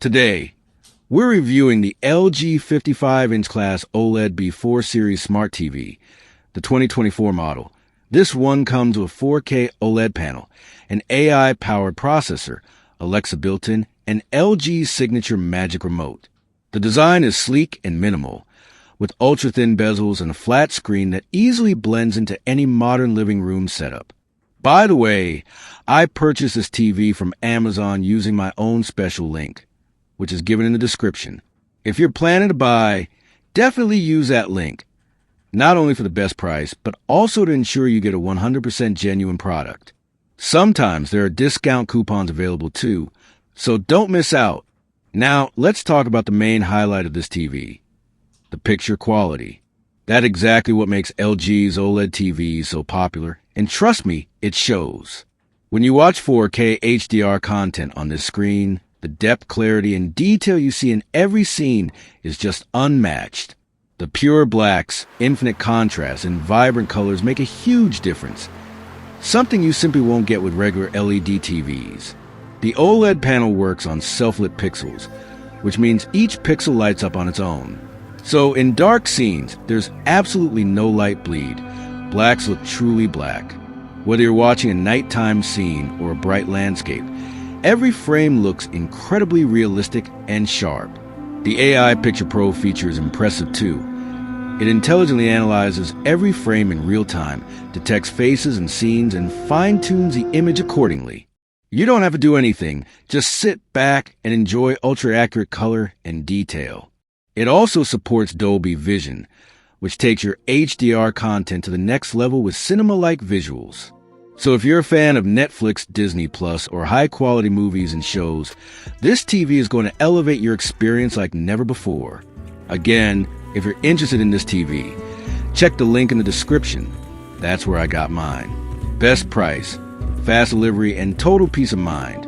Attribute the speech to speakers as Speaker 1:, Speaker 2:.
Speaker 1: Today, we're reviewing the LG 55-inch class OLED B4 Series Smart TV, the 2024 model. This one comes with a 4K OLED panel, an AI-powered processor, Alexa built-in, and LG's signature Magic Remote. The design is sleek and minimal, with ultra-thin bezels and a flat screen that easily blends into any modern living room setup. By the way, I purchased this TV from Amazon using my own special link, which is given in the description. If you're planning to buy, definitely use that link, not only for the best price, but also to ensure you get a 100% genuine product. Sometimes there are discount coupons available too, so don't miss out. Now, let's talk about the main highlight of this TV, the picture quality. That's exactly what makes LG's OLED TVs so popular, and trust me, it shows. When you watch 4K HDR content on this screen, the depth, clarity, and detail you see in every scene is just unmatched. The pure blacks, infinite contrast, and vibrant colors make a huge difference, something you simply won't get with regular LED TVs. The OLED panel works on self-lit pixels, which means each pixel lights up on its own. So in dark scenes, there's absolutely no light bleed. Blacks look truly black. Whether you're watching a nighttime scene or a bright landscape, every frame looks incredibly realistic and sharp. The AI Picture Pro feature is impressive too. It intelligently analyzes every frame in real time, detects faces and scenes, and fine-tunes the image accordingly. You don't have to do anything, just sit back and enjoy ultra-accurate color and detail. It also supports Dolby Vision, which takes your HDR content to the next level with cinema-like visuals. So if you're a fan of Netflix, Disney Plus, or high-quality movies and shows, this TV is going to elevate your experience like never before. Again, if you're interested in this TV, check the link in the description. That's where I got mine. Best price, fast delivery, and total peace of mind.